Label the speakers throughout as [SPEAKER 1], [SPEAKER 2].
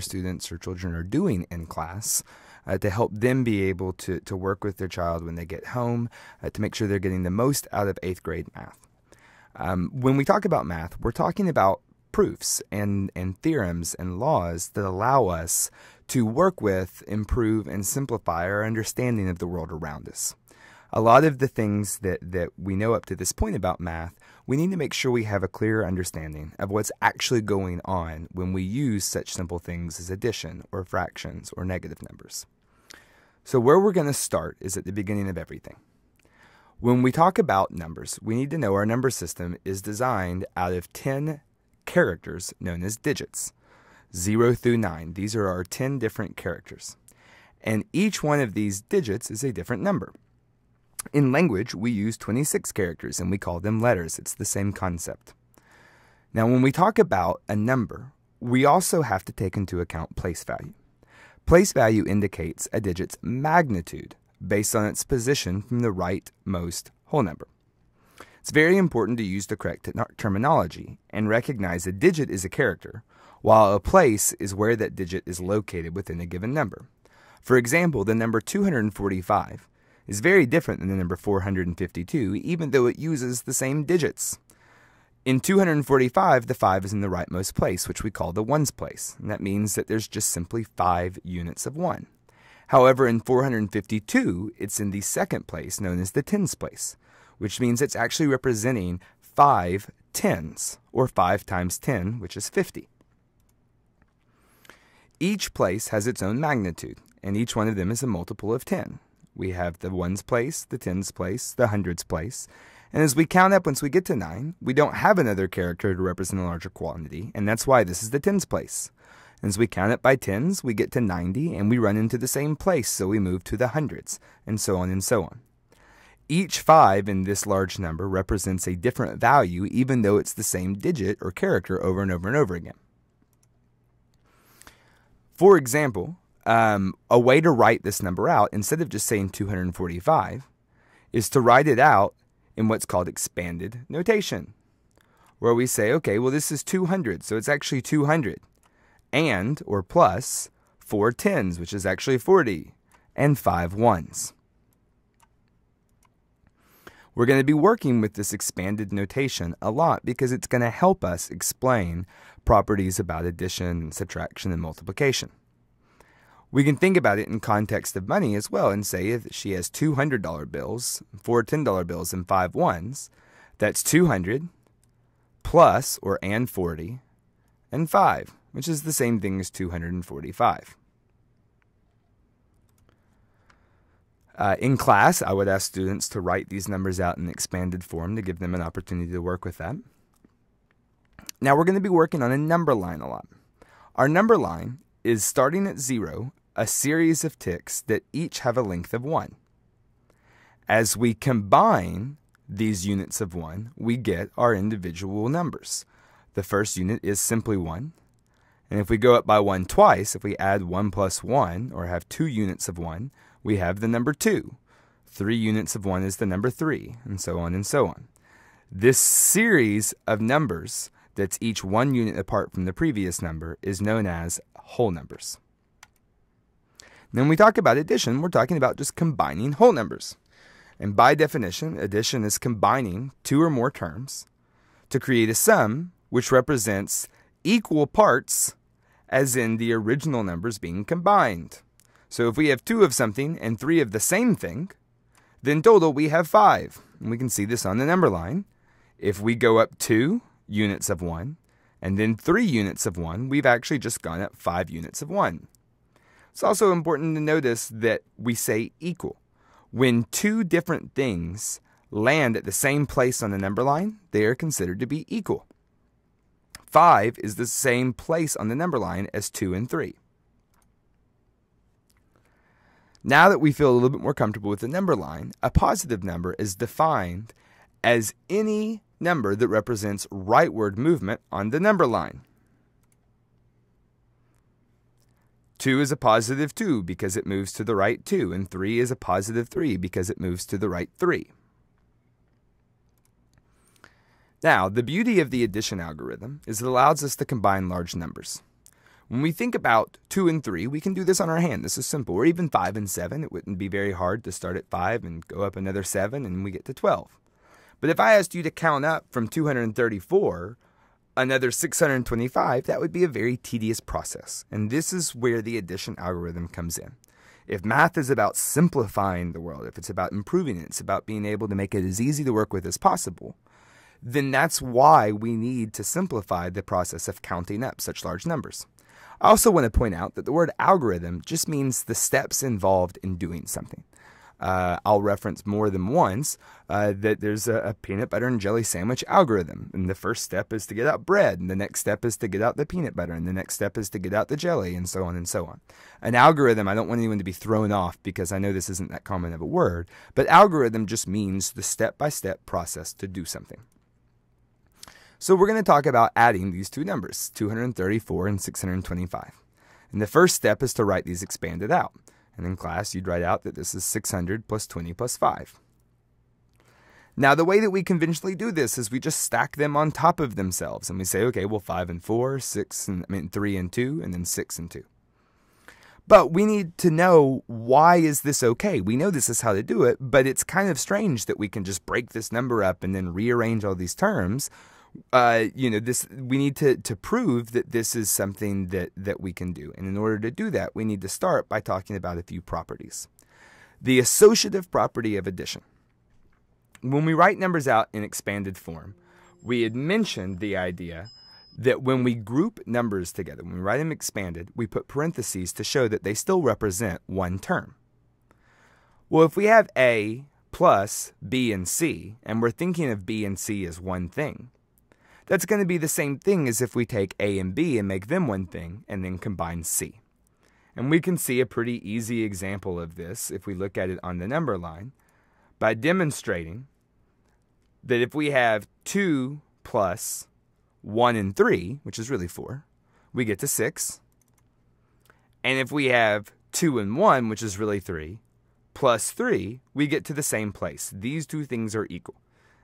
[SPEAKER 1] students or children are doing in class to help them be able to work with their child when they get home to make sure they're getting the most out of 8th grade math. When we talk about math, we're talking about proofs and theorems and laws that allow us to work with, improve, and simplify our understanding of the world around us. A lot of the things that we know up to this point about math, we need to make sure we have a clear understanding of what's actually going on when we use such simple things as addition or fractions or negative numbers. So where we're going to start is at the beginning of everything. When we talk about numbers, we need to know our number system is designed out of 10 characters known as digits. 0 through 9. These are our 10 different characters. And each one of these digits is a different number. In language, we use 26 characters and we call them letters. It's the same concept. Now, when we talk about a number, we also have to take into account place value. Place value indicates a digit's magnitude based on its position from the rightmost whole number. It's very important to use the correct terminology and recognize a digit is a character, while a place is where that digit is located within a given number. For example, the number 245 is very different than the number 452, even though it uses the same digits. In 245, the 5 is in the rightmost place, which we call the ones place, and that means that there's just simply 5 units of 1. However, in 452, it's in the second place, known as the tens place, which means it's actually representing 5 tens, or 5 times 10, which is 50. Each place has its own magnitude, and each one of them is a multiple of 10. We have the ones place, the tens place, the hundreds place, and as we count up once we get to 9, we don't have another character to represent a larger quantity, and that's why this is the tens place. As we count up by tens, we get to 90, and we run into the same place, so we move to the hundreds, and so on and so on. Each 5 in this large number represents a different value, even though it's the same digit or character over and over and over again. For example, a way to write this number out, instead of just saying 245, is to write it out in what's called expanded notation, where we say, okay, well, this is 200, so it's actually 200, and, or plus, 4 tens, which is actually 40, and 5 ones. We're going to be working with this expanded notation a lot because it's going to help us explain properties about addition, subtraction, and multiplication. We can think about it in context of money as well and say if she has $200 bills, 4 $10 bills, and 5 ones, that's 200 plus or and 40 and 5, which is the same thing as 245. In class, I would ask students to write these numbers out in expanded form to give them an opportunity to work with that. Now we're going to be working on a number line a lot. Our number line is starting at 0, a series of ticks that each have a length of 1. As we combine these units of 1, we get our individual numbers. The first unit is simply 1. And if we go up by 1 twice, if we add 1 plus 1, or have 2 units of 1, we have the number 2. 3 units of 1 is the number 3, and so on and so on. This series of numbers that's each 1 unit apart from the previous number is known as whole numbers. Then when we talk about addition, we're talking about just combining whole numbers. And by definition, addition is combining 2 or more terms to create a sum which represents equal parts as in the original numbers being combined. So if we have 2 of something and 3 of the same thing, then total we have 5. And we can see this on the number line. If we go up 2 units of 1 and then 3 units of 1, we've actually just gone up 5 units of 1. It's also important to notice that we say equal. When 2 different things land at the same place on the number line, they are considered to be equal. 5 is the same place on the number line as 2 and 3. Now that we feel a little bit more comfortable with the number line, a positive number is defined as any number that represents rightward movement on the number line. 2 is a positive 2 because it moves to the right 2, and 3 is a positive 3 because it moves to the right 3. Now, the beauty of the addition algorithm is it allows us to combine large numbers. When we think about 2 and 3, we can do this on our hand. This is simple. Or even 5 and 7. It wouldn't be very hard to start at 5 and go up another 7 and we get to 12. But if I asked you to count up from 234 another 625, that would be a very tedious process. And this is where the addition algorithm comes in. If math is about simplifying the world, if it's about improving it, it's about being able to make it as easy to work with as possible, then that's why we need to simplify the process of counting up such large numbers. I also want to point out that the word algorithm just means the steps involved in doing something. I'll reference more than once that there's a peanut butter and jelly sandwich algorithm. And the first step is to get out bread, and the next step is to get out the peanut butter, and the next step is to get out the jelly, and so on and so on. An algorithm, I don't want anyone to be thrown off because I know this isn't that common of a word, but algorithm just means the step-by-step process to do something. So we're going to talk about adding these two numbers, 234 and 625. And the first step is to write these expanded out. And in class, you'd write out that this is 600 plus 20 plus 5. Now, the way that we conventionally do this is we just stack them on top of themselves. And we say, okay, well, 5 and 4, 3 and 2, and then 6 and 2. But we need to know, why is this okay? We know this is how to do it, but it's kind of strange that we can just break this number up and then rearrange all these terms. We need to prove that this is something that we can do. And in order to do that, we need to start by talking about a few properties. The associative property of addition. When we write numbers out in expanded form, we had mentioned the idea that when we group numbers together, when we write them expanded, we put parentheses to show that they still represent one term. Well, if we have A plus B and C, and we're thinking of B and C as one thing, that's going to be the same thing as if we take A and B and make them one thing and then combine C. And we can see a pretty easy example of this if we look at it on the number line by demonstrating that if we have 2 plus 1 and 3, which is really 4, we get to 6. And if we have 2 and 1, which is really 3, plus 3, we get to the same place. These two things are equal.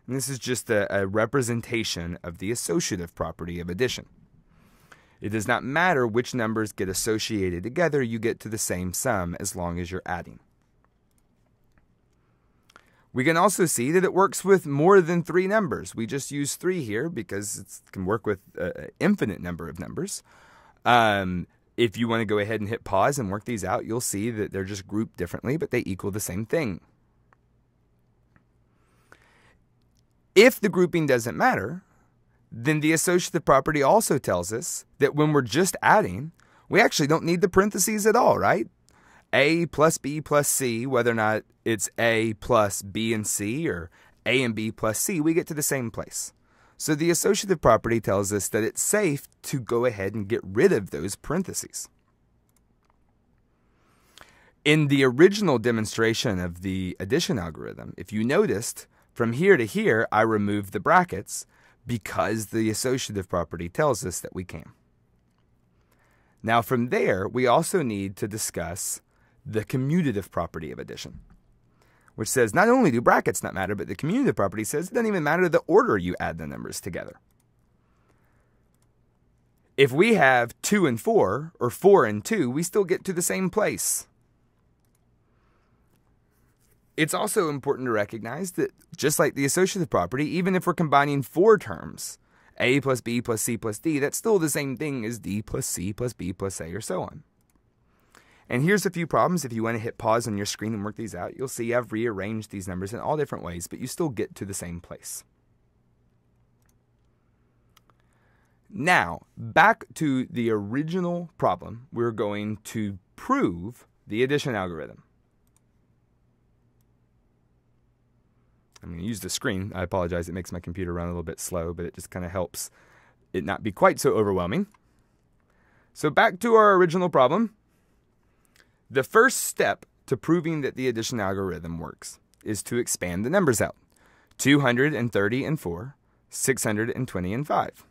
[SPEAKER 1] And this is just a representation of the associative property of addition. It does not matter which numbers get associated together, you get to the same sum as long as you're adding. We can also see that it works with more than 3 numbers. We just use 3 here because it can work with an infinite number of numbers. If you want to go ahead and hit pause and work these out, you'll see that they're just grouped differently, but they equal the same thing. If the grouping doesn't matter, then the associative property also tells us that when we're just adding, we actually don't need the parentheses at all, right? A plus B plus C, whether or not it's A plus B and C or A and B plus C, we get to the same place. So the associative property tells us that it's safe to go ahead and get rid of those parentheses. In the original demonstration of the addition algorithm, if you noticed, from here to here, I removed the brackets because the associative property tells us that we can. Now from there, we also need to discuss the commutative property of addition, which says not only do brackets not matter, but the commutative property says it doesn't even matter the order you add the numbers together. If we have 2 and 4, or 4 and 2, we still get to the same place. It's also important to recognize that just like the associative property, even if we're combining 4 terms, A plus B plus C plus D, that's still the same thing as D plus C plus B plus A, or so on. And here's a few problems. If you want to hit pause on your screen and work these out, you'll see I've rearranged these numbers in all different ways, but you still get to the same place. Now, back to the original problem, we're going to prove the addition algorithm. I'm going to use the screen. I apologize. It makes my computer run a little bit slow, but it just kind of helps it not be quite so overwhelming. So back to our original problem. The first step to proving that the addition algorithm works is to expand the numbers out. 230 and 4, 620 and 5.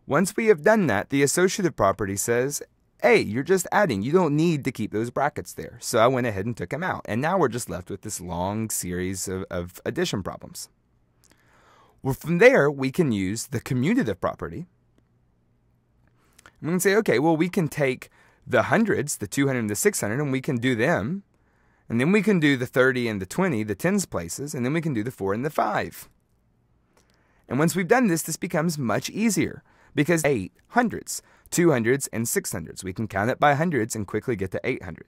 [SPEAKER 1] Once we have done that, the associative property says, hey, you're just adding. You don't need to keep those brackets there. So I went ahead and took them out. And now we're just left with this long series of addition problems. Well, from there, we can use the commutative property And we can say, okay, well, we can take the hundreds, the 200 and the 600, and we can do them. And then we can do the 30 and the 20, the tens places, and then we can do the 4 and the 5. And once we've done this, this becomes much easier because 8 hundreds, 200s, and 600s. We can count it by hundreds and quickly get to 800.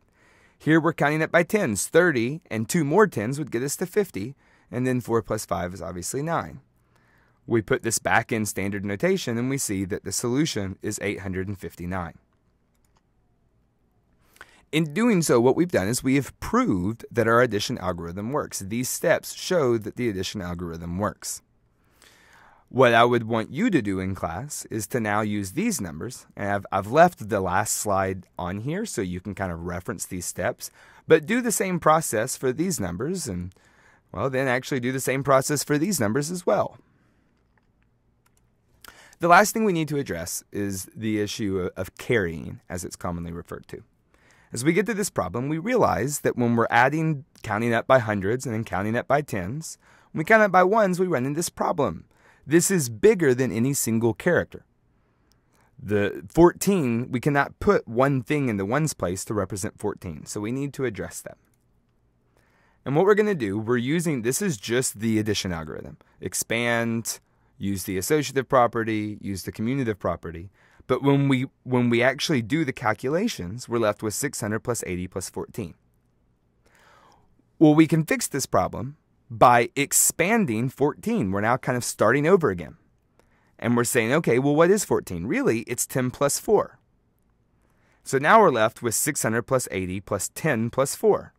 [SPEAKER 1] Here we're counting it by tens. 30 and 2 more tens would get us to 50, and then 4 plus 5 is obviously 9. We put this back in standard notation, and we see that the solution is 859. In doing so, what we've done is we have proved that our addition algorithm works. These steps show that the addition algorithm works. What I would want you to do in class is to now use these numbers. And I've left the last slide on here so you can kind of reference these steps. But do the same process for these numbers and, well, then actually do the same process for these numbers as well. The last thing we need to address is the issue of carrying, as it's commonly referred to. As we get to this problem, we realize that when we're counting up by hundreds and then counting up by tens, when we count up by ones, we run into this problem. This is bigger than any single character. The 14, we cannot put one thing in the ones place to represent 14, so we need to address that. And what we're going to do, this is just the addition algorithm. Expand, use the associative property, use the commutative property. But when we actually do the calculations, we're left with 600 plus 80 plus 14. Well, we can fix this problem by expanding 14. We're now kind of starting over again. And we're saying, okay, well, what is 14? Really, it's 10 plus 4. So now we're left with 600 plus 80 plus 10 plus 4.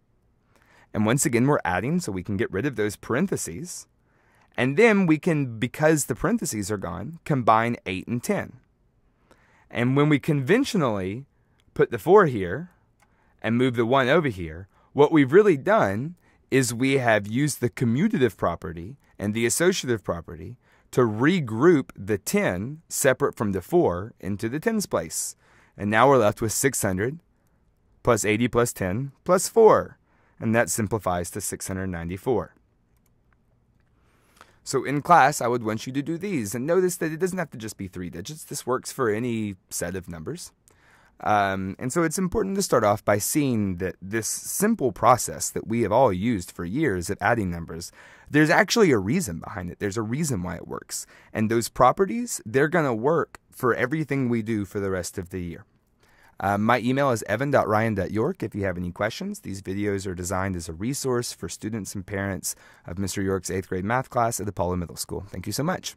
[SPEAKER 1] And once again, we're adding so we can get rid of those parentheses. And then we can, because the parentheses are gone, combine 8 and 10. And when we conventionally put the 4 here and move the 1 over here, what we've really done is we have used the commutative property and the associative property to regroup the 10 separate from the 4 into the tens place. And now we're left with 600 plus 80 plus 10 plus 4. And that simplifies to 694. So in class, I would want you to do these. And notice that it doesn't have to just be 3 digits. This works for any set of numbers. And so it's important to start off by seeing that this simple process that we have all used for years of adding numbers, there's actually a reason behind it. There's a reason why it works. And those properties, they're going to work for everything we do for the rest of the year. My email is evan.ryan.york if you have any questions. These videos are designed as a resource for students and parents of Mr. York's 8th grade math class at the Paula Middle School. Thank you so much.